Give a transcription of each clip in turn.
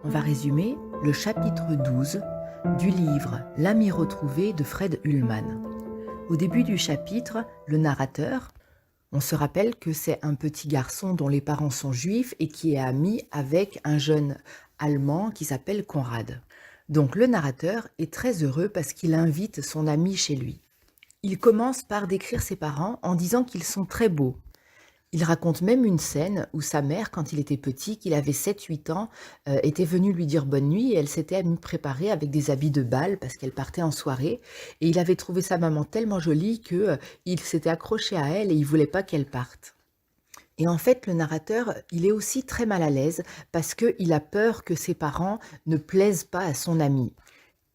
On va résumer le chapitre 12 du livre L'ami retrouvé de Fred Ullman. Au début du chapitre, le narrateur, on se rappelle que c'est un petit garçon dont les parents sont juifs et qui est ami avec un jeune allemand qui s'appelle Conrad. Donc le narrateur est très heureux parce qu'il invite son ami chez lui. Il commence par décrire ses parents en disant qu'ils sont très beaux. Il raconte même une scène où sa mère, quand il était petit, qu'il avait 7-8 ans, était venue lui dire bonne nuit et elle s'était préparée avec des habits de bal parce qu'elle partait en soirée. Et il avait trouvé sa maman tellement jolie que il s'était accroché à elle et il voulait pas qu'elle parte. Et en fait, le narrateur, il est aussi très mal à l'aise parce qu'il a peur que ses parents ne plaisent pas à son ami.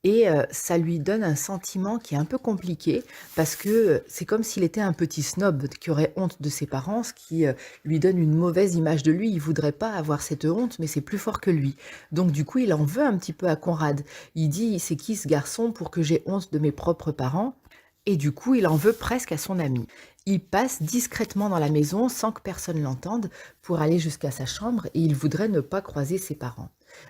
Et ça lui donne un sentiment qui est un peu compliqué parce que, c'est comme s'il était un petit snob qui aurait honte de ses parents, ce qui, lui donne une mauvaise image de lui. Il voudrait pas avoir cette honte, mais c'est plus fort que lui. Donc du coup, il en veut un petit peu à Conrad. Il dit: «C'est qui ce garçon pour que j'ai honte de mes propres parents?» Et du coup, il en veut presque à son ami. Il passe discrètement dans la maison sans que personne l'entende pour aller jusqu'à sa chambre et il voudrait ne pas croiser ses parents.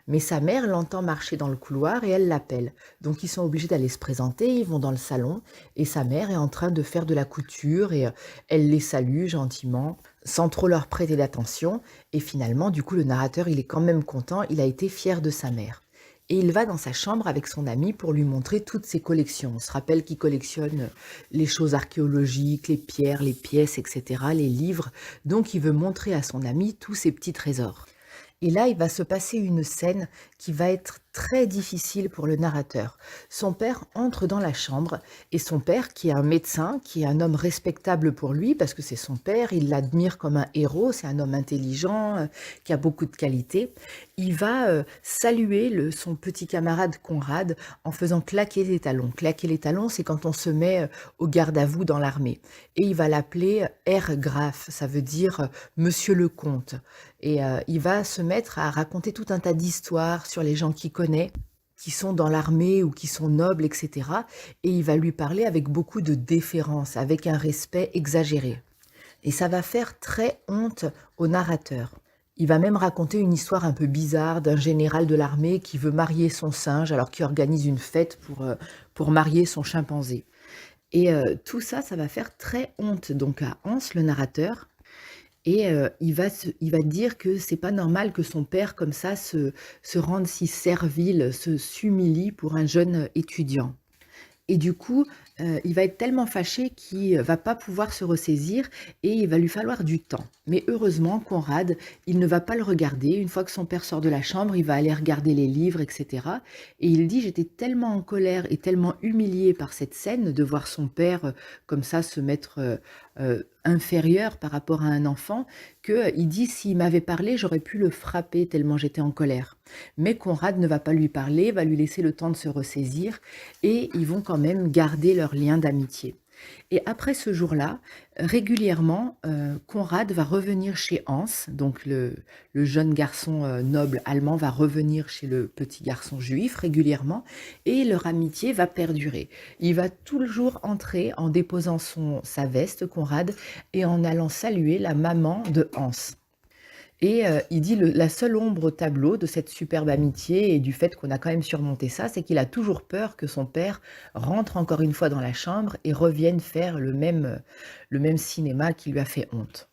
Mais sa mère l'entend marcher dans le couloir et elle l'appelle. Donc ils sont obligés d'aller se présenter, ils vont dans le salon et sa mère est en train de faire de la couture et elle les salue gentiment sans trop leur prêter d'attention. Et finalement, du coup, le narrateur, il est quand même content, il a été fier de sa mère. Et il va dans sa chambre avec son ami pour lui montrer toutes ses collections. On se rappelle qu'il collectionne les choses archéologiques, les pierres, les pièces, etc., les livres. Donc il veut montrer à son ami tous ses petits trésors. Et là, il va se passer une scène qui va être très difficile pour le narrateur. Son père entre dans la chambre et son père, qui est un médecin, qui est un homme respectable pour lui, parce que c'est son père, il l'admire comme un héros, c'est un homme intelligent, qui a beaucoup de qualités. Il va saluer son petit camarade Conrad en faisant claquer les talons. Claquer les talons, c'est quand on se met au garde à vous dans l'armée. Et il va l'appeler Herr Graf, ça veut dire Monsieur le Comte. Et il va se mettre à raconter tout un tas d'histoires sur les gens qu'il connaît, qui sont dans l'armée ou qui sont nobles, etc. Et il va lui parler avec beaucoup de déférence, avec un respect exagéré. Et ça va faire très honte au narrateur. Il va même raconter une histoire un peu bizarre d'un général de l'armée qui veut marier son singe alors qu'il organise une fête pour marier son chimpanzé. Et tout ça, ça va faire très honte donc à Hans, le narrateur. Et il va dire que c'est pas normal que son père comme ça se rende si servile, s'humilie pour un jeune étudiant. Et du coup, il va être tellement fâché qu'il va pas pouvoir se ressaisir et il va lui falloir du temps. Mais heureusement, Conrad, il ne va pas le regarder. Une fois que son père sort de la chambre, il va aller regarder les livres, etc. Et il dit: «J'étais tellement en colère et tellement humilié par cette scène de voir son père, comme ça se mettre, inférieur par rapport à un enfant, que il dit: "S'il m'avait parlé, j'aurais pu le frapper tellement j'étais en colère"». Mais Conrad ne va pas lui parler, va lui laisser le temps de se ressaisir et ils vont quand même garder leur lien d'amitié. Et après ce jour-là, régulièrement, Conrad va revenir chez Hans, donc le jeune garçon, noble allemand va revenir chez le petit garçon juif régulièrement et leur amitié va perdurer. Il va toujours entrer en déposant sa veste, Conrad, et en allant saluer la maman de Hans. Et il dit la seule ombre au tableau de cette superbe amitié et du fait qu'on a quand même surmonté ça, c'est qu'il a toujours peur que son père rentre encore une fois dans la chambre et revienne faire le même cinéma qui lui a fait honte.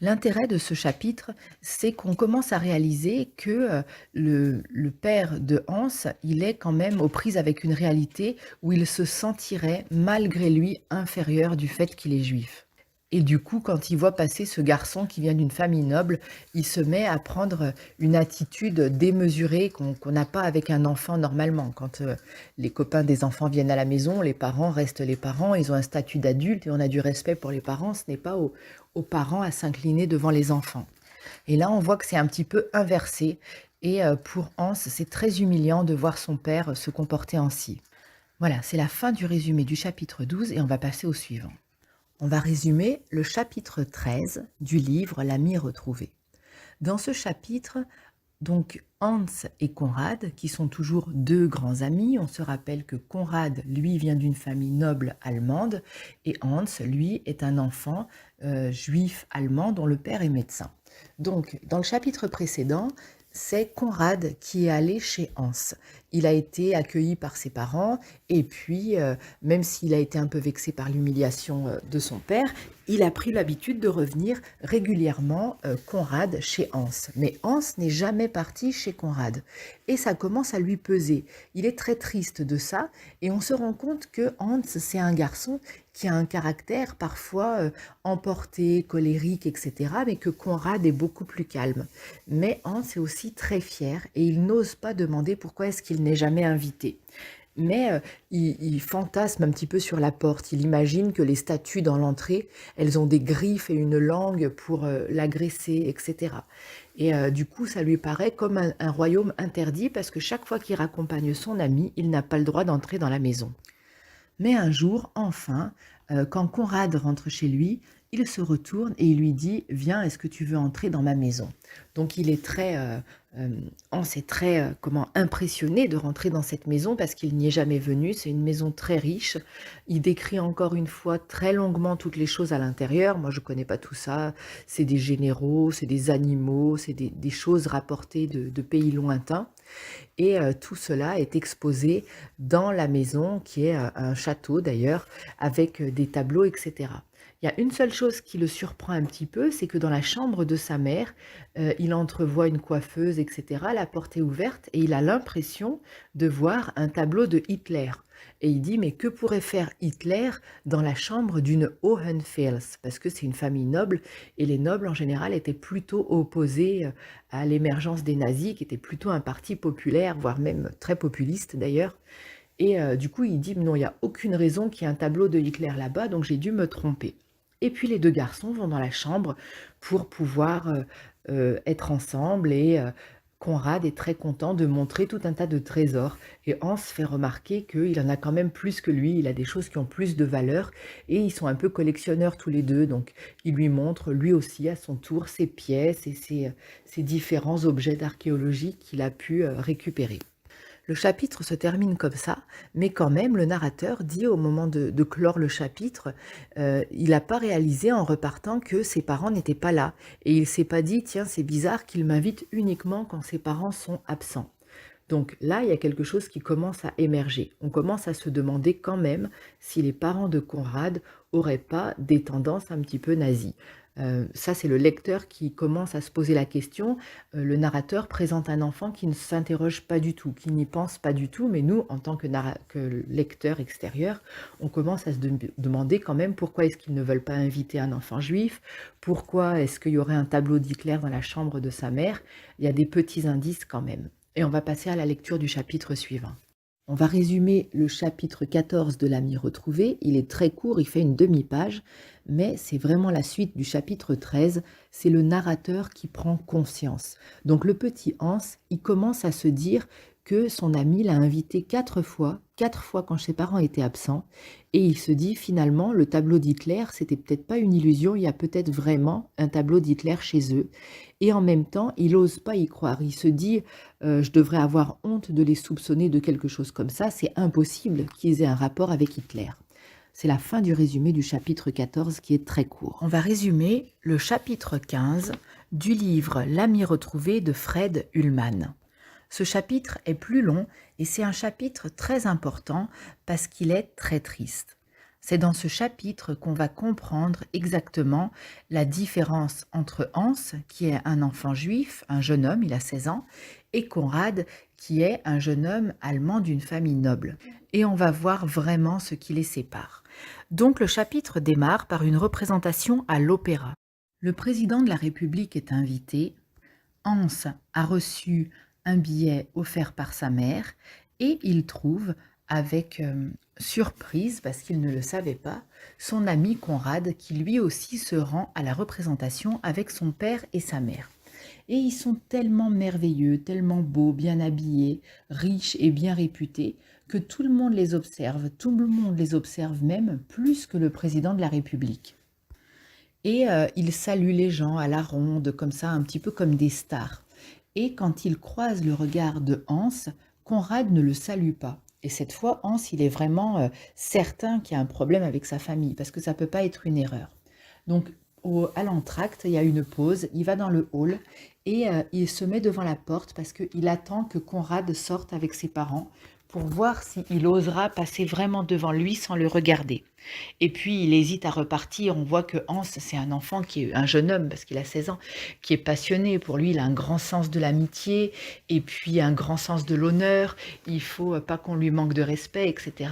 L'intérêt de ce chapitre, c'est qu'on commence à réaliser que, le père de Hans, il est quand même aux prises avec une réalité où il se sentirait malgré lui inférieur du fait qu'il est juif. Et du coup, quand il voit passer ce garçon qui vient d'une famille noble, il se met à prendre une attitude démesurée qu'on n'a pas avec un enfant normalement. Quand, les copains des enfants viennent à la maison, les parents restent les parents, ils ont un statut d'adulte et on a du respect pour les parents. Ce n'est pas aux parents à s'incliner devant les enfants. Et là, on voit que c'est un petit peu inversé et pour Hans, c'est très humiliant de voir son père se comporter ainsi. Voilà, c'est la fin du résumé du chapitre 12 et on va passer au suivant. On va résumer le chapitre 13 du livre L'ami retrouvé. Dans ce chapitre, donc Hans et Conrad, qui sont toujours deux grands amis, on se rappelle que Conrad, lui, vient d'une famille noble allemande et Hans, lui, est un enfant juif allemand dont le père est médecin. Donc, dans le chapitre précédent, c'est Conrad qui est allé chez Hans. Il a été accueilli par ses parents et puis, même s'il a été un peu vexé par l'humiliation de son père, il a pris l'habitude de revenir régulièrement, Conrad, chez Hans. Mais Hans n'est jamais parti chez Conrad et ça commence à lui peser. Il est très triste de ça et on se rend compte que Hans, c'est un garçon qui a un caractère parfois emporté, colérique, etc., mais que Conrad est beaucoup plus calme. Mais Hans est aussi très fier et il n'ose pas demander pourquoi est-ce qu'il n'est jamais invité. Mais il fantasme un petit peu sur la porte. Il imagine que les statues dans l'entrée, elles ont des griffes et une langue pour l'agresser, etc. Et du coup, ça lui paraît comme un royaume interdit parce que chaque fois qu'il raccompagne son ami, il n'a pas le droit d'entrer dans la maison. Mais un jour, enfin, quand Conrad rentre chez lui, il se retourne et il lui dit: «Viens, est-ce que tu veux entrer dans ma maison?» Donc il est très, Hans est très, impressionné de rentrer dans cette maison parce qu'il n'y est jamais venu. C'est une maison très riche. Il décrit encore une fois très longuement toutes les choses à l'intérieur. Moi, je connais pas tout ça. C'est des généraux, c'est des animaux, c'est des choses rapportées de pays lointains. Et tout cela est exposé dans la maison, qui est un château d'ailleurs, avec des tableaux, etc. Il y a une seule chose qui le surprend un petit peu, c'est que dans la chambre de sa mère, il entrevoit une coiffeuse, etc. La porte est ouverte et il a l'impression de voir un tableau de Hitler. Et il dit: «Mais que pourrait faire Hitler dans la chambre d'une Hohenfels?» Parce que c'est une famille noble et les nobles en général étaient plutôt opposés à l'émergence des nazis, qui était plutôt un parti populaire, voire même très populiste d'ailleurs. Et du coup, il dit: «Non, il y a aucune raison qu'il y ait un tableau de Hitler là-bas, donc j'ai dû me tromper». Et puis les 2 garçons vont dans la chambre pour pouvoir, être ensemble et Conrad est très content de montrer tout un tas de trésors et Hans fait remarquer qu'il en a quand même plus que lui, il a des choses qui ont plus de valeur et ils sont un peu collectionneurs tous les 2, donc il lui montre lui aussi à son tour ses pièces et ses différents objets d'archéologie qu'il a pu, récupérer. Le chapitre se termine comme ça, mais quand même, le narrateur dit au moment de clore le chapitre, il n'a pas réalisé en repartant que ses parents n'étaient pas là. Et il s'est pas dit: «Tiens, c'est bizarre qu'il m'invite uniquement quand ses parents sont absents». Donc là, il y a quelque chose qui commence à émerger. On commence à se demander quand même si les parents de Conrad auraient pas des tendances un petit peu nazies. Ça, c'est le lecteur qui commence à se poser la question. Le narrateur présente un enfant qui ne s'interroge pas du tout, qui n'y pense pas du tout, mais nous, en tant que lecteur extérieur, on commence à se demander quand même pourquoi est-ce qu'ils ne veulent pas inviter un enfant juif, pourquoi est-ce qu'il y aurait un tableau d'Hitler dans la chambre de sa mère. Il y a des petits indices quand même. Et on va passer à la lecture du chapitre suivant. On va résumer le chapitre 14 de l'ami retrouvé. Il est très court, il fait une demi-page, mais c'est vraiment la suite du chapitre 13. C'est le narrateur qui prend conscience. Donc le petit Hans, il commence à se dire que son ami l'a invité 4 fois quand ses parents étaient absents, et il se dit finalement le tableau d'Hitler, c'était peut-être pas une illusion, il y a peut-être vraiment un tableau d'Hitler chez eux. Et en même temps, il n'ose pas y croire. Il se dit: je devrais avoir honte de les soupçonner de quelque chose comme ça, c'est impossible qu'ils aient un rapport avec Hitler». C'est la fin du résumé du chapitre 14 qui est très court. On va résumer le chapitre 15 du livre L'ami retrouvé de Fred Ullmann. Ce chapitre est plus long et c'est un chapitre très important parce qu'il est très triste. C'est dans ce chapitre qu'on va comprendre exactement la différence entre Hans, qui est un enfant juif, un jeune homme, il a 16 ans, et Conrad, qui est un jeune homme allemand d'une famille noble. Et on va voir vraiment ce qui les sépare. Donc le chapitre démarre par une représentation à l'opéra. Le président de la République est invité. Hans a reçu un billet offert par sa mère et il trouve avec surprise, parce qu'il ne le savait pas, son ami Conrad qui lui aussi se rend à la représentation avec son père et sa mère. Et ils sont tellement merveilleux, tellement beaux, bien habillés, riches et bien réputés, que tout le monde les observe même plus que le président de la République. Et ils saluent les gens à la ronde, comme ça, un petit peu comme des stars. Et quand il croise le regard de Hans, Conrad ne le salue pas. Et cette fois, Hans, il est vraiment certain qu'il y a un problème avec sa famille, parce que ça ne peut pas être une erreur. Donc, À l'entracte, il y a une pause, il va dans le hall et il se met devant la porte parce qu'il attend que Conrad sorte avec ses parents pour voir s'il osera passer vraiment devant lui sans le regarder. Et puis il hésite à repartir. On voit que Hans, c'est un enfant qui est un jeune homme parce qu'il a 16 ans, qui est passionné. Pour lui, il a un grand sens de l'amitié et puis un grand sens de l'honneur. Il faut pas qu'on lui manque de respect, etc.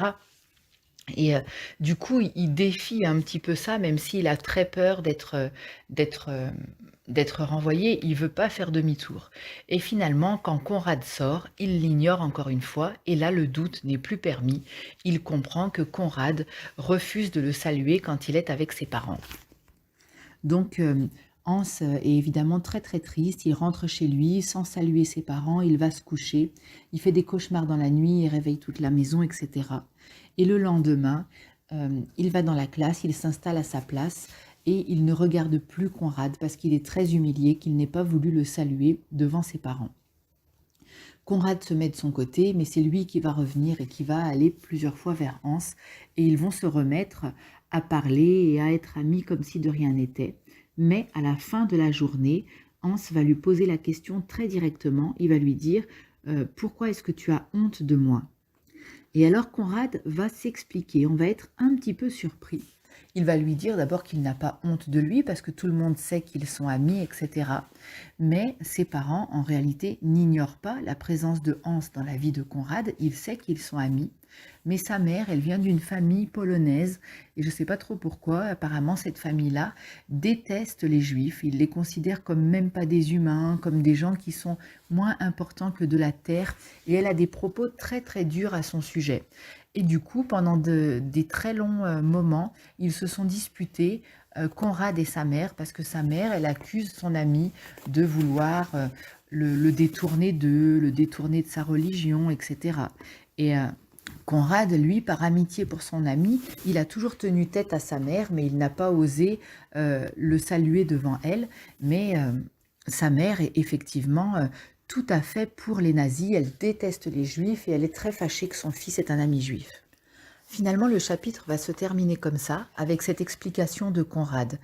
Et du coup, il défie un petit peu ça, même s'il a très peur d'être, euh, d'être renvoyé, il veut pas faire demi-tour. Et finalement, quand Conrad sort, il l'ignore encore une fois, et là, le doute n'est plus permis. Il comprend que Conrad refuse de le saluer quand il est avec ses parents. Donc, Hans est évidemment très très triste, il rentre chez lui sans saluer ses parents, il va se coucher, il fait des cauchemars dans la nuit, il réveille toute la maison, etc. Et le lendemain, il va dans la classe, il s'installe à sa place et il ne regarde plus Conrad parce qu'il est très humilié qu'il n'ait pas voulu le saluer devant ses parents. Conrad se met de son côté, mais c'est lui qui va revenir et qui va aller plusieurs fois vers Hans et ils vont se remettre à parler et à être amis comme si de rien n'était. Mais à la fin de la journée, Hans va lui poser la question très directement. Il va lui dire pourquoi est-ce que tu as honte de moi? Et alors Conrad va s'expliquer. On va être un petit peu surpris. Il va lui dire d'abord qu'il n'a pas honte de lui parce que tout le monde sait qu'ils sont amis, etc. Mais ses parents, en réalité, n'ignorent pas la présence de Hans dans la vie de Conrad. Il sait qu'ils sont amis. Mais sa mère, elle vient d'une famille polonaise et je ne sais pas trop pourquoi, apparemment cette famille-là déteste les juifs. Ils les considèrent comme même pas des humains, comme des gens qui sont moins importants que de la terre et elle a des propos très très durs à son sujet. Et du coup, pendant des très longs moments, ils se sont disputés, Conrad et sa mère, parce que sa mère, elle accuse son ami de vouloir le détourner d'eux, le détourner de sa religion, etc. Et Conrad, lui, par amitié pour son ami, il a toujours tenu tête à sa mère, mais il n'a pas osé le saluer devant elle. Mais sa mère est effectivement tout à fait pour les nazis. Elle déteste les juifs et elle est très fâchée que son fils ait un ami juif. Finalement, le chapitre va se terminer comme ça, avec cette explication de Conrad.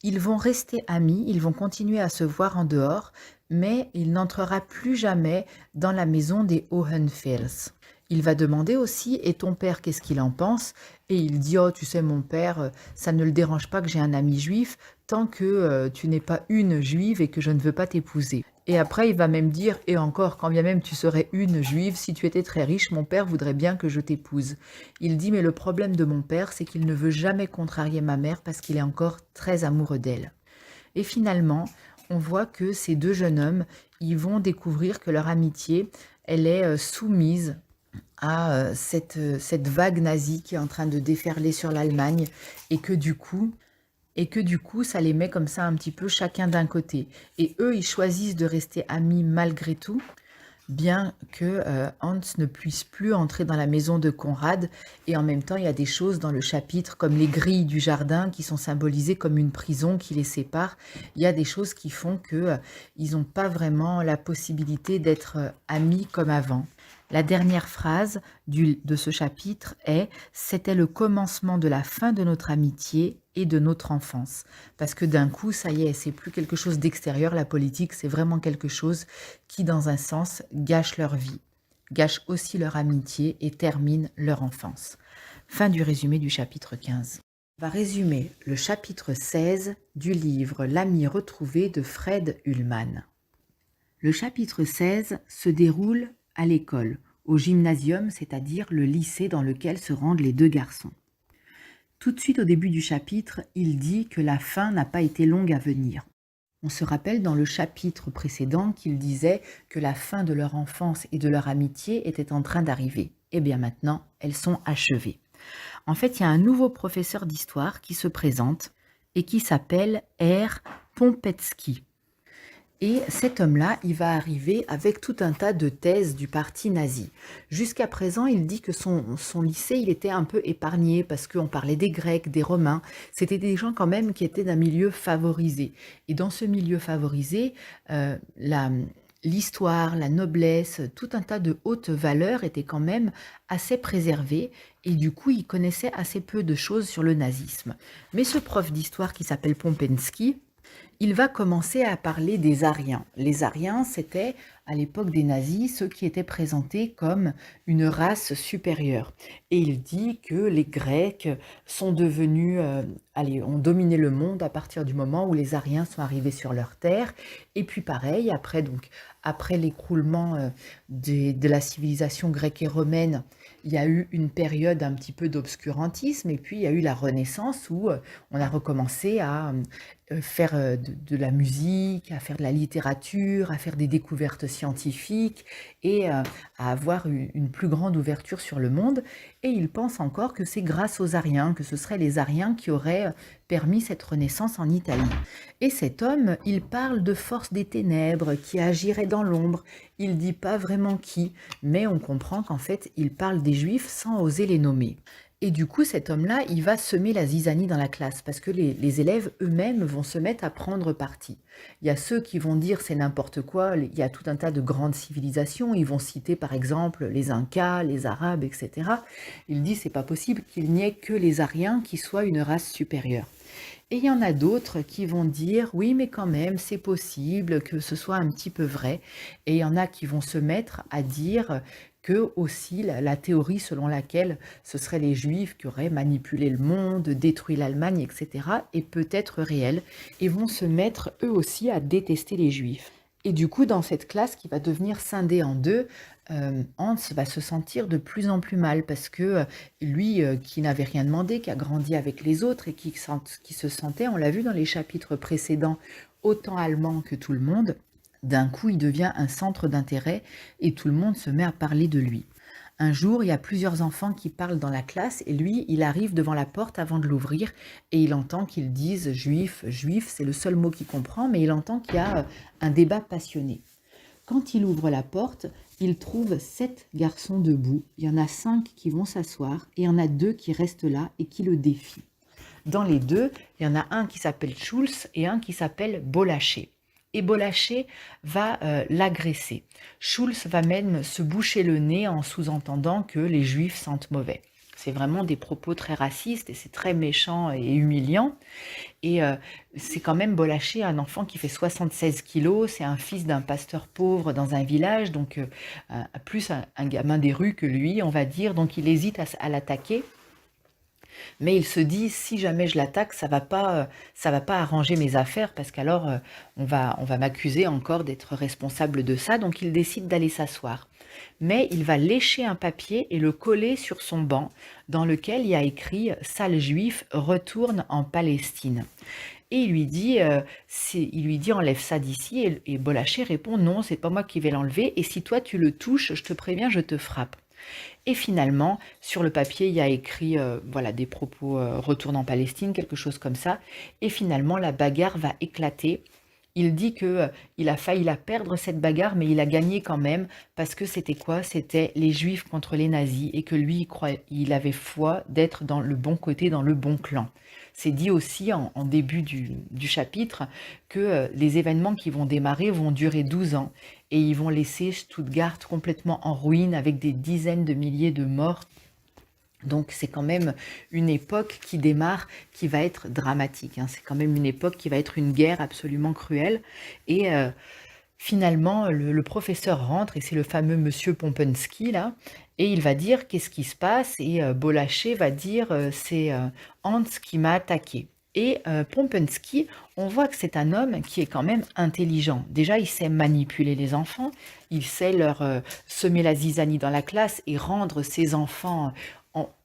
Ils vont rester amis, ils vont continuer à se voir en dehors, mais il n'entrera plus jamais dans la maison des Hohenfels. Il va demander aussi « Et ton père, qu'est-ce qu'il en pense ?» Et il dit « Oh, tu sais, mon père, ça ne le dérange pas que j'ai un ami juif, tant que tu n'es pas une juive et que je ne veux pas t'épouser. » Et après, il va même dire « Et encore, quand bien même tu serais une juive, si tu étais très riche, mon père voudrait bien que je t'épouse. » Il dit « Mais le problème de mon père, c'est qu'il ne veut jamais contrarier ma mère parce qu'il est encore très amoureux d'elle. » Et finalement, on voit que ces deux jeunes hommes, ils vont découvrir que leur amitié, elle est soumise à cette vague nazie qui est en train de déferler sur l'Allemagne et que du coup, ça les met comme ça un petit peu chacun d'un côté. Et eux, ils choisissent de rester amis malgré tout, bien que Hans ne puisse plus entrer dans la maison de Conrad. Et en même temps, il y a des choses dans le chapitre, comme les grilles du jardin, qui sont symbolisées comme une prison qui les sépare. Il y a des choses qui font qu'ils n'ont pas vraiment la possibilité d'être amis comme avant. La dernière phrase de ce chapitre est « C'était le commencement de la fin de notre amitié et de notre enfance ». Parce que d'un coup, ça y est, c'est plus quelque chose d'extérieur, la politique, c'est vraiment quelque chose qui, dans un sens, gâche leur vie, gâche aussi leur amitié et termine leur enfance. Fin du résumé du chapitre 15. On va résumer le chapitre 16 du livre « L'ami retrouvé » de Fred Ullmann. Le chapitre 16 se déroule à l'école, au gymnasium, c'est-à-dire le lycée dans lequel se rendent les deux garçons. Tout de suite au début du chapitre, il dit que la fin n'a pas été longue à venir. On se rappelle dans le chapitre précédent qu'il disait que la fin de leur enfance et de leur amitié était en train d'arriver. Eh bien maintenant, elles sont achevées. En fait, il y a un nouveau professeur d'histoire qui se présente et qui s'appelle R. Pompetsky. Et cet homme-là, il va arriver avec tout un tas de thèses du parti nazi. Jusqu'à présent, il dit que son lycée, il était un peu épargné parce qu'on parlait des Grecs, des Romains. C'était des gens quand même qui étaient d'un milieu favorisé. Et dans ce milieu favorisé, l'histoire, la noblesse, tout un tas de hautes valeurs étaient quand même assez préservées et du coup, il connaissait assez peu de choses sur le nazisme. Mais ce prof d'histoire qui s'appelle Pompenski, il va commencer à parler des Aryens. Les Aryens, c'était à l'époque des nazis ceux qui étaient présentés comme une race supérieure. Et il dit que les Grecs sont devenus, ont dominé le monde à partir du moment où les Aryens sont arrivés sur leur terre. Et puis pareil, après l'écroulement de la civilisation grecque et romaine, il y a eu une période un petit peu d'obscurantisme et puis il y a eu la Renaissance où on a recommencé à faire de la musique, à faire de la littérature, à faire des découvertes scientifiques et à avoir une plus grande ouverture sur le monde. Et il pense encore que c'est grâce aux Aryens, que ce seraient les Aryens qui auraient permis cette renaissance en Italie. Et cet homme, il parle de force des ténèbres qui agirait dans l'ombre. Il dit pas vraiment qui, mais on comprend qu'en fait, il parle des Juifs sans oser les nommer. Et du coup, cet homme-là, il va semer la zizanie dans la classe parce que les élèves eux-mêmes vont se mettre à prendre parti. Il y a ceux qui vont dire c'est n'importe quoi, il y a tout un tas de grandes civilisations, ils vont citer par exemple les Incas, les Arabes, etc. Il dit c'est pas possible qu'il n'y ait que les Aryens qui soient une race supérieure. Et il y en a d'autres qui vont dire oui mais quand même c'est possible que ce soit un petit peu vrai. Et il y en a qui vont se mettre à dire que aussi la théorie selon laquelle ce seraient les Juifs qui auraient manipulé le monde, détruit l'Allemagne, etc. est peut-être réelle et vont se mettre eux aussi à détester les Juifs. Et du coup, dans cette classe qui va devenir scindée en deux, Hans va se sentir de plus en plus mal parce que lui, qui n'avait rien demandé, qui a grandi avec les autres et qui se sentait, on l'a vu dans les chapitres précédents, autant allemand que tout le monde, d'un coup, il devient un centre d'intérêt et tout le monde se met à parler de lui. Un jour, il y a plusieurs enfants qui parlent dans la classe et lui, il arrive devant la porte avant de l'ouvrir et il entend qu'ils disent juif, juif, c'est le seul mot qu'il comprend, mais il entend qu'il y a un débat passionné. Quand il ouvre la porte, il trouve 7 garçons debout. Il y en a 5 qui vont s'asseoir et il y en a 2 qui restent là et qui le défient. Dans les deux, il y en a un qui s'appelle Schulz et un qui s'appelle Bolaché. Et Bolaché va l'agresser. Schulz va même se boucher le nez en sous-entendant que les Juifs sentent mauvais. C'est vraiment des propos très racistes et c'est très méchant et humiliant. Et c'est quand même Bolaché, un enfant qui fait 76 kilos, c'est un fils d'un pasteur pauvre dans un village, donc plus un gamin des rues que lui, on va dire. Donc il hésite à l'attaquer. Mais il se dit, si jamais je l'attaque, ça va pas arranger mes affaires parce qu'alors on va m'accuser encore d'être responsable de ça. Donc il décide d'aller s'asseoir. Mais il va lécher un papier et le coller sur son banc dans lequel il y a écrit « Sale juif, retourne en Palestine ». Et il lui dit, enlève ça d'ici. Et Bolaché répond, non, c'est pas moi qui vais l'enlever. Et si toi tu le touches, je te préviens, je te frappe. Et finalement, sur le papier, il y a écrit des propos retourne en Palestine, quelque chose comme ça. Et finalement, la bagarre va éclater. Il dit que il a failli la perdre cette bagarre, mais il a gagné quand même parce que c'était quoi? C'était les Juifs contre les nazis et que lui, il avait foi d'être dans le bon côté, dans le bon clan. C'est dit aussi en début du chapitre que les événements qui vont démarrer vont durer 12 ans et ils vont laisser Stuttgart complètement en ruine avec des dizaines de milliers de morts. Donc c'est quand même une époque qui démarre, qui va être dramatique, hein. C'est quand même une époque qui va être une guerre absolument cruelle. Et finalement, le professeur rentre, et c'est le fameux monsieur Pompenski, là, et il va dire qu'est-ce qui se passe, et Bolaché va dire c'est Hans qui m'a attaqué. Et Pompenski, on voit que c'est un homme qui est quand même intelligent. Déjà, il sait manipuler les enfants, il sait leur semer la zizanie dans la classe et rendre ses enfants,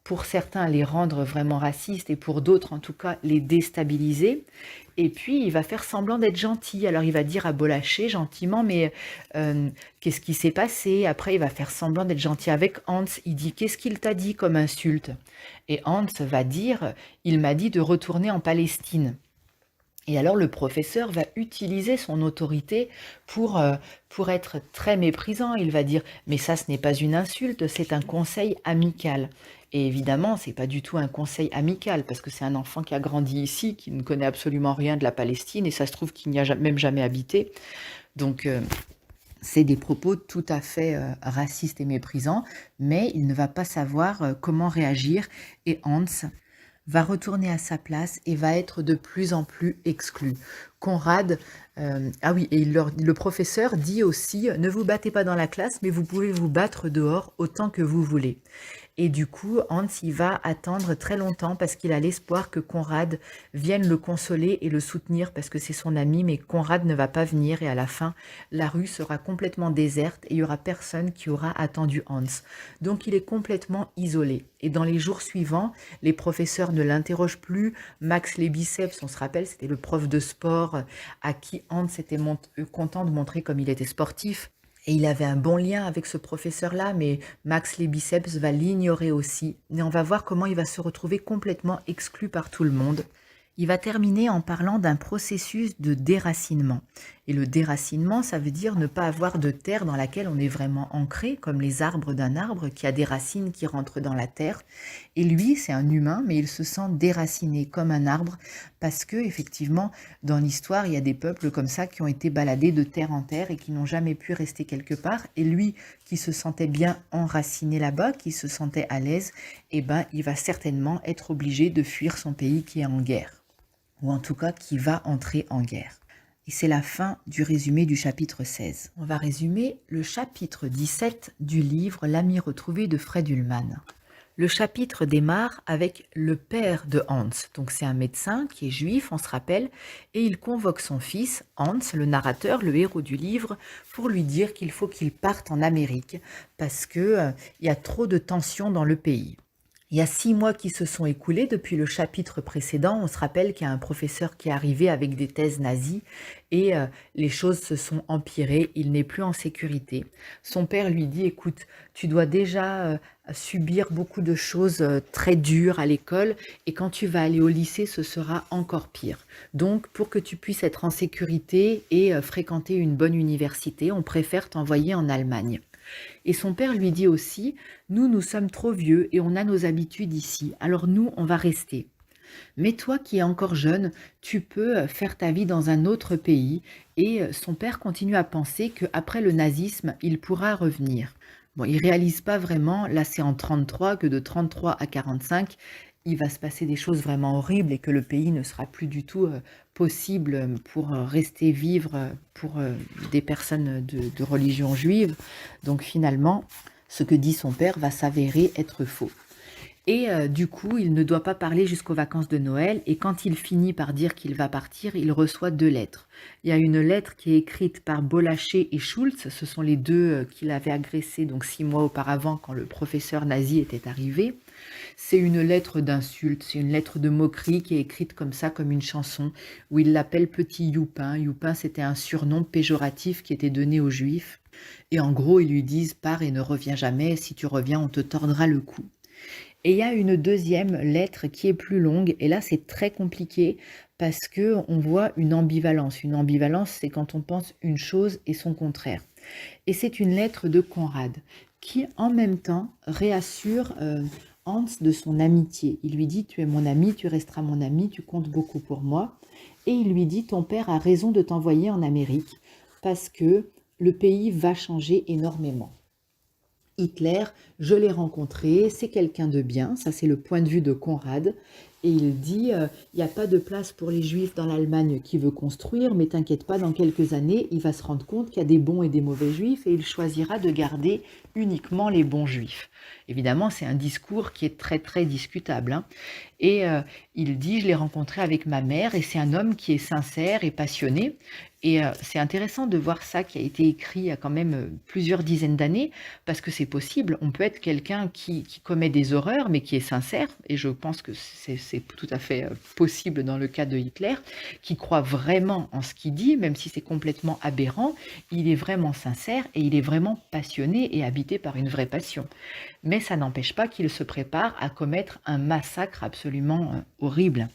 pour certains, les rendre vraiment racistes et pour d'autres, en tout cas, les déstabiliser. Et puis, il va faire semblant d'être gentil. Alors, il va dire à Bolaché gentiment, mais qu'est-ce qui s'est passé? Après, il va faire semblant d'être gentil avec Hans. Il dit, qu'est-ce qu'il t'a dit comme insulte? Et Hans va dire, il m'a dit de retourner en Palestine. Et alors le professeur va utiliser son autorité pour être très méprisant. Il va dire « mais ça ce n'est pas une insulte, c'est un conseil amical ». Et évidemment, c'est pas du tout un conseil amical parce que c'est un enfant qui a grandi ici, qui ne connaît absolument rien de la Palestine et ça se trouve qu'il n'y a même jamais habité. Donc C'est des propos tout à fait racistes et méprisants, mais il ne va pas savoir comment réagir et Hans va retourner à sa place et va être de plus en plus exclu. Conrad, ah oui, et le professeur dit aussi, ne vous battez pas dans la classe, mais vous pouvez vous battre dehors autant que vous voulez. Et du coup, Hans, il va attendre très longtemps parce qu'il a l'espoir que Conrad vienne le consoler et le soutenir parce que c'est son ami, mais Conrad ne va pas venir et à la fin, la rue sera complètement déserte et il y aura personne qui aura attendu Hans. Donc il est complètement isolé. Et dans les jours suivants, les professeurs ne l'interrogent plus. Max les biceps, on se rappelle, c'était le prof de sport à qui Hans était content de montrer comme il était sportif. Et il avait un bon lien avec ce professeur-là, mais Max les biceps va l'ignorer aussi. Et on va voir comment il va se retrouver complètement exclu par tout le monde. Il va terminer en parlant d'un processus de déracinement. Et le déracinement, ça veut dire ne pas avoir de terre dans laquelle on est vraiment ancré, comme les arbres d'un arbre qui a des racines qui rentrent dans la terre. Et lui, c'est un humain, mais il se sent déraciné comme un arbre parce que, effectivement, dans l'histoire, il y a des peuples comme ça qui ont été baladés de terre en terre et qui n'ont jamais pu rester quelque part. Et lui, qui se sentait bien enraciné là-bas, qui se sentait à l'aise, eh ben, il va certainement être obligé de fuir son pays qui est en guerre, ou en tout cas qui va entrer en guerre. Et c'est la fin du résumé du chapitre 16. On va résumer le chapitre 17 du livre L'ami retrouvé de Fred Ullmann. Le chapitre démarre avec le père de Hans. Donc c'est un médecin qui est juif, on se rappelle, et il convoque son fils, Hans, le narrateur, le héros du livre, pour lui dire qu'il faut qu'il parte en Amérique parce que il y a trop de tensions dans le pays. Il y a 6 mois qui se sont écoulés depuis le chapitre précédent. On se rappelle qu'il y a un professeur qui est arrivé avec des thèses nazies et les choses se sont empirées. Il n'est plus en sécurité. Son père lui dit, écoute, tu dois déjà subir beaucoup de choses très dures à l'école et quand tu vas aller au lycée, ce sera encore pire. Donc, pour que tu puisses être en sécurité et fréquenter une bonne université, on préfère t'envoyer en Allemagne. Et son père lui dit aussi, nous sommes trop vieux et on a nos habitudes ici, alors nous, on va rester. Mais toi qui es encore jeune, tu peux faire ta vie dans un autre pays. Et son père continue à penser qu'après le nazisme, il pourra revenir. Bon, il réalise pas vraiment, là c'est en 33, que de 33 à 45, il va se passer des choses vraiment horribles et que le pays ne sera plus du tout possible pour rester vivre pour des personnes de religion juive. Donc finalement, ce que dit son père va s'avérer être faux. Et du coup, il ne doit pas parler jusqu'aux vacances de Noël. Et quand il finit par dire qu'il va partir, il reçoit 2 lettres. Il y a une lettre qui est écrite par Bolacher et Schulz. Ce sont les deux qu'il avait agressés donc 6 mois auparavant quand le professeur nazi était arrivé. C'est une lettre d'insulte, c'est une lettre de moquerie qui est écrite comme ça, comme une chanson, où il l'appelle Petit Youpin. Youpin, c'était un surnom péjoratif qui était donné aux Juifs. Et en gros, ils lui disent « Pars et ne reviens jamais, si tu reviens, on te tordra le cou ». Et il y a une deuxième lettre qui est plus longue, et là c'est très compliqué parce que on voit une ambivalence. Une ambivalence, c'est quand on pense une chose et son contraire. Et c'est une lettre de Conrad qui, en même temps, réassure Hans de son amitié. Il lui dit, tu es mon ami, tu resteras mon ami, tu comptes beaucoup pour moi. Et il lui dit, ton père a raison de t'envoyer en Amérique parce que le pays va changer énormément. Hitler, je l'ai rencontré, c'est quelqu'un de bien, ça c'est le point de vue de Conrad, et il dit, il n'y a pas de place pour les Juifs dans l'Allemagne qui veut construire, mais t'inquiète pas, dans quelques années, il va se rendre compte qu'il y a des bons et des mauvais Juifs, et il choisira de garder uniquement les bons Juifs. Évidemment, c'est un discours qui est très très discutable, hein. Et il dit, je l'ai rencontré avec ma mère, et c'est un homme qui est sincère et passionné, et c'est intéressant de voir ça qui a été écrit il y a quand même plusieurs dizaines d'années, parce que c'est possible, on peut être quelqu'un qui commet des horreurs, mais qui est sincère, et je pense que c'est tout à fait possible dans le cas de Hitler, qui croit vraiment en ce qu'il dit, même si c'est complètement aberrant, il est vraiment sincère et il est vraiment passionné et habité par une vraie passion. Mais ça n'empêche pas qu'il se prépare à commettre un massacre absolument horrible.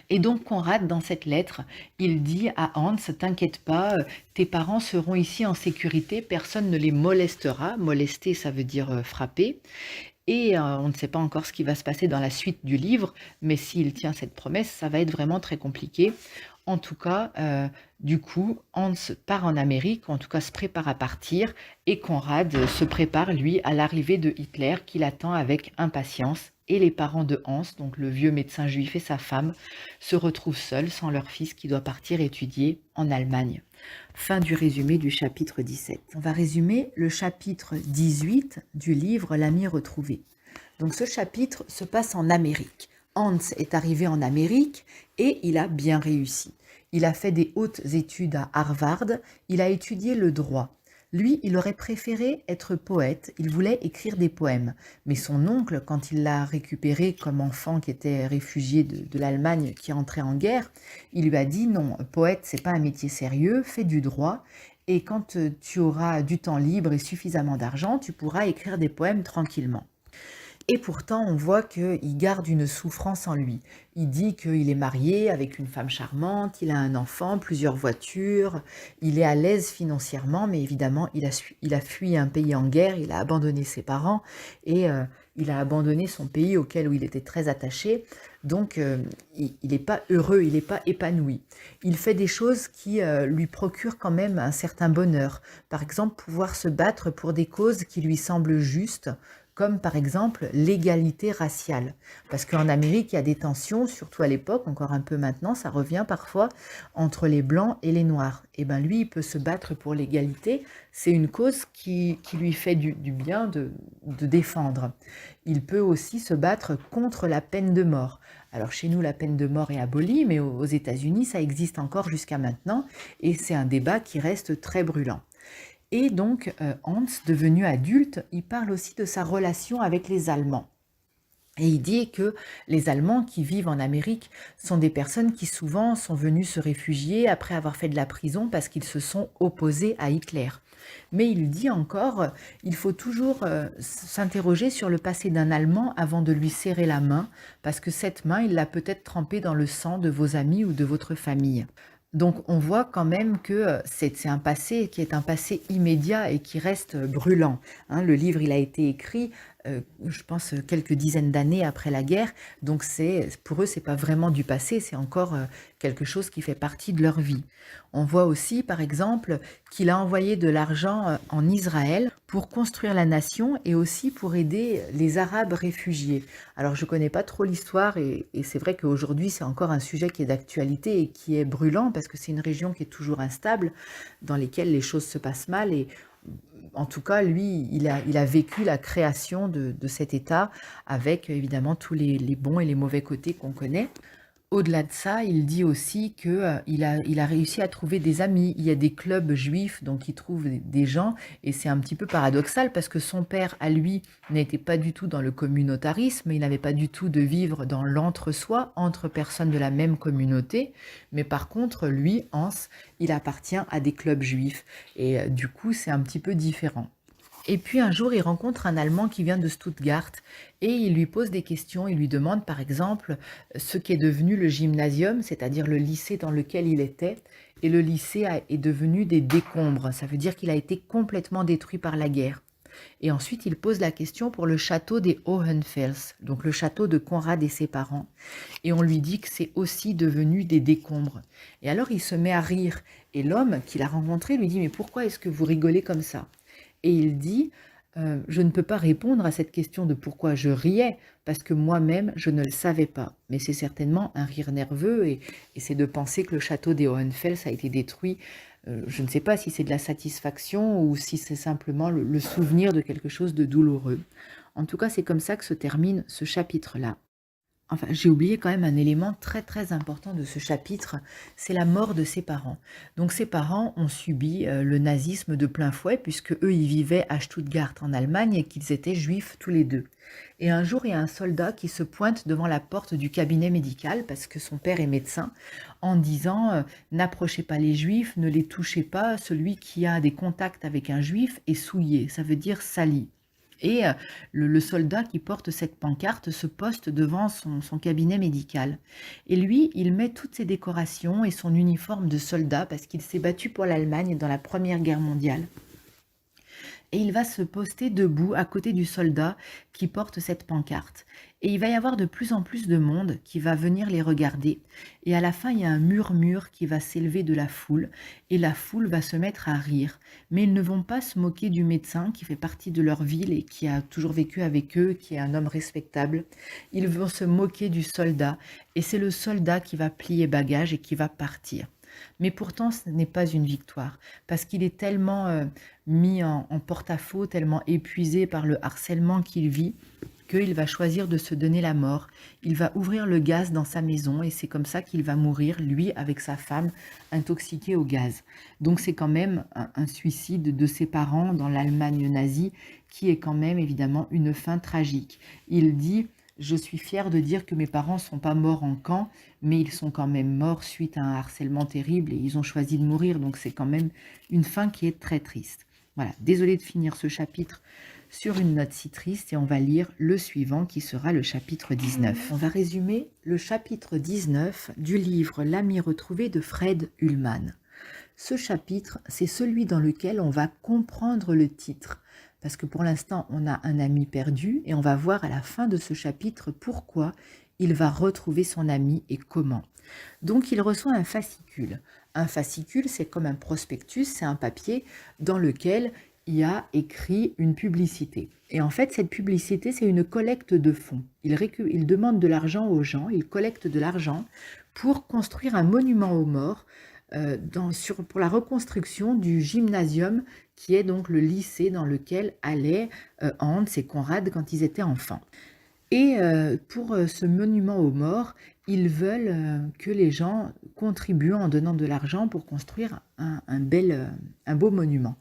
Et donc Conrad, dans cette lettre, il dit à Hans, t'inquiète pas, tes parents seront ici en sécurité, personne ne les molestera. Molester, ça veut dire frapper. Et on ne sait pas encore ce qui va se passer dans la suite du livre, mais s'il tient cette promesse, ça va être vraiment très compliqué. En tout cas, du coup, Hans part en Amérique, en tout cas se prépare à partir, et Conrad se prépare, lui, à l'arrivée de Hitler, qui l'attend avec impatience. Et les parents de Hans, donc le vieux médecin juif et sa femme, se retrouvent seuls sans leur fils qui doit partir étudier en Allemagne. Fin du résumé du chapitre 17. On va résumer le chapitre 18 du livre L'ami retrouvé. Donc ce chapitre se passe en Amérique. Hans est arrivé en Amérique et il a bien réussi. Il a fait des hautes études à Harvard, il a étudié le droit. Lui, il aurait préféré être poète, il voulait écrire des poèmes. Mais son oncle, quand il l'a récupéré comme enfant qui était réfugié de l'Allemagne qui entrait en guerre, il lui a dit non, poète, c'est pas un métier sérieux, fais du droit. Et quand tu auras du temps libre et suffisamment d'argent, tu pourras écrire des poèmes tranquillement. Et pourtant, on voit qu'il garde une souffrance en lui. Il dit qu'il est marié avec une femme charmante, il a un enfant, plusieurs voitures, il est à l'aise financièrement, mais évidemment, il a fui un pays en guerre, il a abandonné ses parents et il a abandonné son pays auquel il était très attaché. Donc, il n'est pas heureux, il n'est pas épanoui. Il fait des choses qui lui procurent quand même un certain bonheur. Par exemple, pouvoir se battre pour des causes qui lui semblent justes, comme par exemple l'égalité raciale. Parce qu'en Amérique, il y a des tensions, surtout à l'époque, encore un peu maintenant, ça revient parfois, entre les Blancs et les Noirs. Et bien lui, il peut se battre pour l'égalité, c'est une cause qui lui fait du bien de défendre. Il peut aussi se battre contre la peine de mort. Alors chez nous, la peine de mort est abolie, mais aux États-Unis, ça existe encore jusqu'à maintenant, et c'est un débat qui reste très brûlant. Et donc, Hans, devenu adulte, il parle aussi de sa relation avec les Allemands. Et il dit que les Allemands qui vivent en Amérique sont des personnes qui souvent sont venues se réfugier après avoir fait de la prison parce qu'ils se sont opposés à Hitler. Mais il dit encore, il faut toujours s'interroger sur le passé d'un Allemand avant de lui serrer la main, parce que cette main, il l'a peut-être trempée dans le sang de vos amis ou de votre famille. Donc on voit quand même que c'est un passé qui est un passé immédiat et qui reste brûlant, hein. Le livre, il a été écrit, je pense, quelques dizaines d'années après la guerre, donc pour eux, c'est pas vraiment du passé, c'est encore quelque chose qui fait partie de leur vie. On voit aussi, par exemple, qu'il a envoyé de l'argent en Israël pour construire la nation et aussi pour aider les Arabes réfugiés. Alors, je ne connais pas trop l'histoire et c'est vrai qu'aujourd'hui, c'est encore un sujet qui est d'actualité et qui est brûlant parce que c'est une région qui est toujours instable, dans laquelle les choses se passent mal. Et en tout cas, lui, il a vécu la création de cet État avec évidemment tous les bons et les mauvais côtés qu'on connaît. Au-delà de ça, il dit aussi que, il a réussi à trouver des amis. Il y a des clubs juifs, donc il trouve des gens et c'est un petit peu paradoxal parce que son père, à lui, n'était pas du tout dans le communautarisme, il n'avait pas du tout de vivre dans l'entre-soi, entre personnes de la même communauté, mais par contre, lui, Hans, il appartient à des clubs juifs et du coup, c'est un petit peu différent. Et puis un jour, il rencontre un Allemand qui vient de Stuttgart et il lui pose des questions. Il lui demande par exemple ce qu'est devenu le gymnasium, c'est-à-dire le lycée dans lequel il était. Et le lycée est devenu des décombres. Ça veut dire qu'il a été complètement détruit par la guerre. Et ensuite, il pose la question pour le château des Hohenfels, donc le château de Conrad et ses parents. Et on lui dit que c'est aussi devenu des décombres. Et alors, il se met à rire. Et l'homme qu'il a rencontré lui dit « Mais pourquoi est-ce que vous rigolez comme ça ?» Et il dit je ne peux pas répondre à cette question de pourquoi je riais, parce que moi-même, je ne le savais pas. Mais c'est certainement un rire nerveux, et c'est de penser que le château des Hohenfels a été détruit. Je ne sais pas si c'est de la satisfaction ou si c'est simplement le souvenir de quelque chose de douloureux. En tout cas, c'est comme ça que se termine ce chapitre-là. Enfin, j'ai oublié quand même un élément très très important de ce chapitre, c'est la mort de ses parents. Donc ses parents ont subi le nazisme de plein fouet puisque eux ils vivaient à Stuttgart en Allemagne et qu'ils étaient juifs tous les deux. Et un jour il y a un soldat qui se pointe devant la porte du cabinet médical parce que son père est médecin en disant n'approchez pas les juifs, ne les touchez pas, celui qui a des contacts avec un juif est souillé, ça veut dire sali. Et le soldat qui porte cette pancarte se poste devant son cabinet médical. Et lui, il met toutes ses décorations et son uniforme de soldat parce qu'il s'est battu pour l'Allemagne dans la Première Guerre mondiale. Et il va se poster debout à côté du soldat qui porte cette pancarte. Et il va y avoir de plus en plus de monde qui va venir les regarder. Et à la fin, il y a un murmure qui va s'élever de la foule. Et la foule va se mettre à rire. Mais ils ne vont pas se moquer du médecin qui fait partie de leur ville et qui a toujours vécu avec eux, qui est un homme respectable. Ils vont se moquer du soldat. Et c'est le soldat qui va plier bagage et qui va partir. Mais pourtant, ce n'est pas une victoire, parce qu'il est tellement mis en porte-à-faux, tellement épuisé par le harcèlement qu'il vit, qu'il va choisir de se donner la mort. Il va ouvrir le gaz dans sa maison et c'est comme ça qu'il va mourir, lui, avec sa femme, intoxiquée au gaz. Donc c'est quand même un suicide de ses parents dans l'Allemagne nazie, qui est quand même évidemment une fin tragique. Il dit... Je suis fière de dire que mes parents ne sont pas morts en camp, mais ils sont quand même morts suite à un harcèlement terrible et ils ont choisi de mourir. Donc c'est quand même une fin qui est très triste. Voilà, désolée de finir ce chapitre sur une note si triste et on va lire le suivant qui sera le chapitre 19. On va résumer le chapitre 19 du livre L'ami retrouvé de Fred Ullmann. Ce chapitre, c'est celui dans lequel on va comprendre le titre. Parce que pour l'instant, on a un ami perdu et on va voir à la fin de ce chapitre pourquoi il va retrouver son ami et comment. Donc, il reçoit un fascicule. Un fascicule, c'est comme un prospectus, c'est un papier dans lequel il y a écrit une publicité. Et en fait, cette publicité, c'est une collecte de fonds. Il demande de l'argent aux gens, il collecte de l'argent pour construire un monument aux morts pour la reconstruction du gymnasium qui est donc le lycée dans lequel allaient Hans et Conrad quand ils étaient enfants. Et pour ce monument aux morts, ils veulent que les gens contribuent en donnant de l'argent pour construire un beau monument.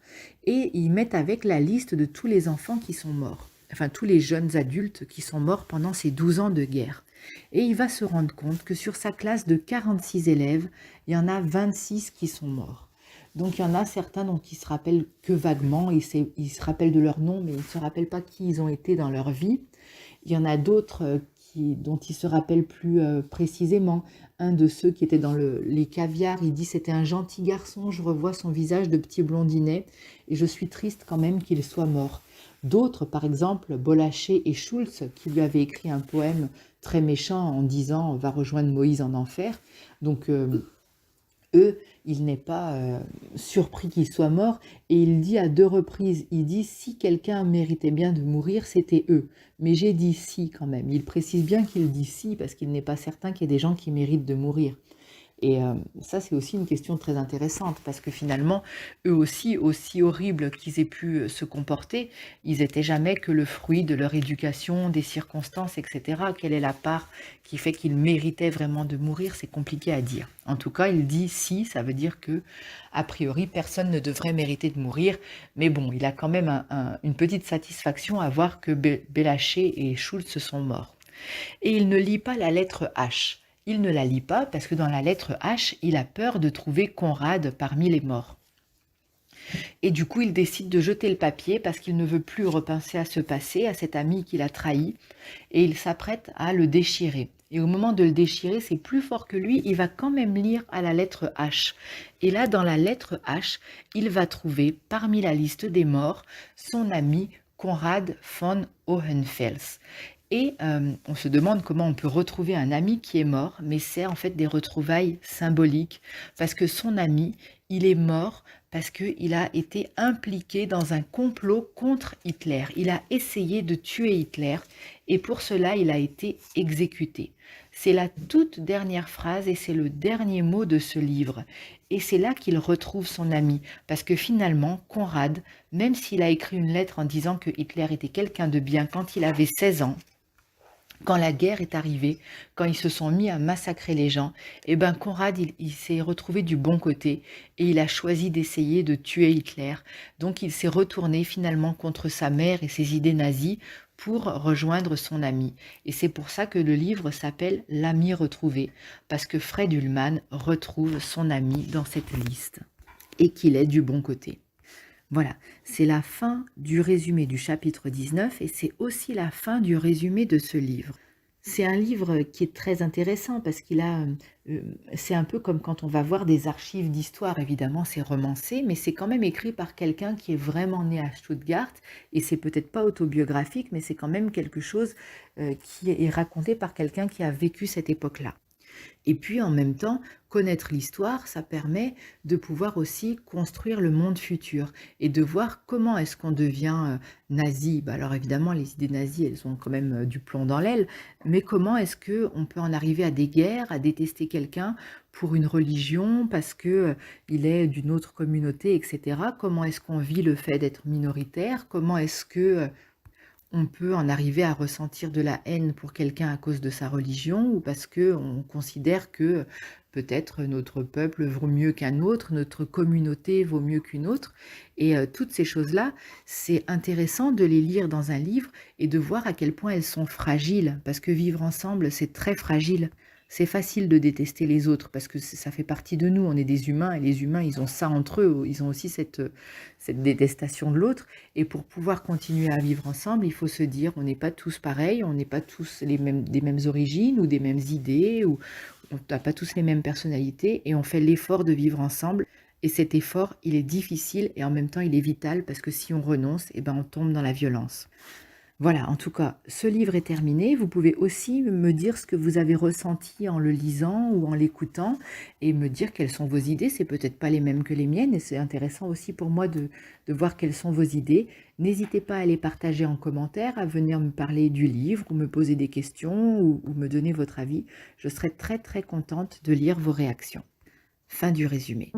Et ils mettent avec la liste de tous les enfants qui sont morts, enfin tous les jeunes adultes qui sont morts pendant ces 12 ans de guerre. Et il va se rendre compte que sur sa classe de 46 élèves, il y en a 26 qui sont morts. Donc il y en a certains dont il se rappelle que vaguement, ils se rappellent de leur nom, mais ils ne se rappellent pas qui ils ont été dans leur vie. Il y en a d'autres dont il se rappelle plus précisément. Un de ceux qui était dans les caviars, il dit « C'était un gentil garçon, je revois son visage de petit blondinet et je suis triste quand même qu'il soit mort. » D'autres, par exemple, Bolaché et Schulz, qui lui avaient écrit un poème très méchant en disant « Va rejoindre Moïse en enfer ». Donc, eux, il n'est pas surpris qu'il soit mort et il dit à 2 reprises, il dit « Si quelqu'un méritait bien de mourir, c'était eux ». Mais j'ai dit « si » quand même. Il précise bien qu'il dit « si » parce qu'il n'est pas certain qu'il y ait des gens qui méritent de mourir. Et ça, c'est aussi une question très intéressante, parce que finalement, eux aussi horribles qu'ils aient pu se comporter, ils n'étaient jamais que le fruit de leur éducation, des circonstances, etc. Quelle est la part qui fait qu'ils méritaient vraiment de mourir? C'est compliqué à dire. En tout cas, il dit « si », ça veut dire que, a priori, personne ne devrait mériter de mourir. Mais bon, il a quand même une petite satisfaction à voir que Belaché et Schulz sont morts. Et il ne lit pas la lettre H. Il ne la lit pas parce que dans la lettre H, il a peur de trouver Conrad parmi les morts. Et du coup, il décide de jeter le papier parce qu'il ne veut plus repenser à ce passé, à cet ami qu'il a trahi, et il s'apprête à le déchirer. Et au moment de le déchirer, c'est plus fort que lui, il va quand même lire à la lettre H. Et là, dans la lettre H, il va trouver, parmi la liste des morts, son ami Conrad von Hohenfels. Et on se demande comment on peut retrouver un ami qui est mort, mais c'est en fait des retrouvailles symboliques, parce que son ami, il est mort parce qu'il a été impliqué dans un complot contre Hitler. Il a essayé de tuer Hitler, et pour cela, il a été exécuté. C'est la toute dernière phrase et c'est le dernier mot de ce livre. Et c'est là qu'il retrouve son ami, parce que finalement, Conrad, même s'il a écrit une lettre en disant que Hitler était quelqu'un de bien quand il avait 16 ans, quand la guerre est arrivée, quand ils se sont mis à massacrer les gens, eh ben Conrad, il s'est retrouvé du bon côté et il a choisi d'essayer de tuer Hitler. Donc il s'est retourné finalement contre sa mère et ses idées nazies pour rejoindre son ami. Et c'est pour ça que le livre s'appelle « L'ami retrouvé », parce que Fred Ullmann retrouve son ami dans cette liste et qu'il est du bon côté. Voilà, c'est la fin du résumé du chapitre 19 et c'est aussi la fin du résumé de ce livre. C'est un livre qui est très intéressant parce qu'il a, c'est un peu comme quand on va voir des archives d'histoire. Évidemment, c'est romancé, mais c'est quand même écrit par quelqu'un qui est vraiment né à Stuttgart et c'est peut-être pas autobiographique, mais c'est quand même quelque chose, qui est raconté par quelqu'un qui a vécu cette époque-là. Et puis en même temps, connaître l'histoire, ça permet de pouvoir aussi construire le monde futur et de voir comment est-ce qu'on devient nazi. Bah alors évidemment, les idées nazies, elles ont quand même du plomb dans l'aile, mais comment est-ce que on peut en arriver à des guerres, à détester quelqu'un pour une religion, parce que il est d'une autre communauté, etc. Comment est-ce qu'on vit le fait d'être minoritaire? Comment est-ce que on peut en arriver à ressentir de la haine pour quelqu'un à cause de sa religion ou parce que on considère que peut-être notre peuple vaut mieux qu'un autre, notre communauté vaut mieux qu'une autre. Et toutes ces choses-là, c'est intéressant de les lire dans un livre et de voir à quel point elles sont fragiles, parce que vivre ensemble, c'est très fragile. C'est facile de détester les autres parce que ça fait partie de nous, on est des humains et les humains, ils ont ça entre eux, ils ont aussi cette détestation de l'autre. Et pour pouvoir continuer à vivre ensemble, il faut se dire, on n'est pas tous pareils, on n'est pas tous des mêmes origines ou des mêmes idées, ou on n'a pas tous les mêmes personnalités, et on fait l'effort de vivre ensemble. Et cet effort, il est difficile et en même temps, il est vital parce que si on renonce, eh ben, on tombe dans la violence. Voilà, en tout cas, ce livre est terminé. Vous pouvez aussi me dire ce que vous avez ressenti en le lisant ou en l'écoutant et me dire quelles sont vos idées. C'est peut-être pas les mêmes que les miennes et c'est intéressant aussi pour moi de voir quelles sont vos idées. N'hésitez pas à les partager en commentaire, à venir me parler du livre ou me poser des questions ou me donner votre avis. Je serai très très contente de lire vos réactions. Fin du résumé.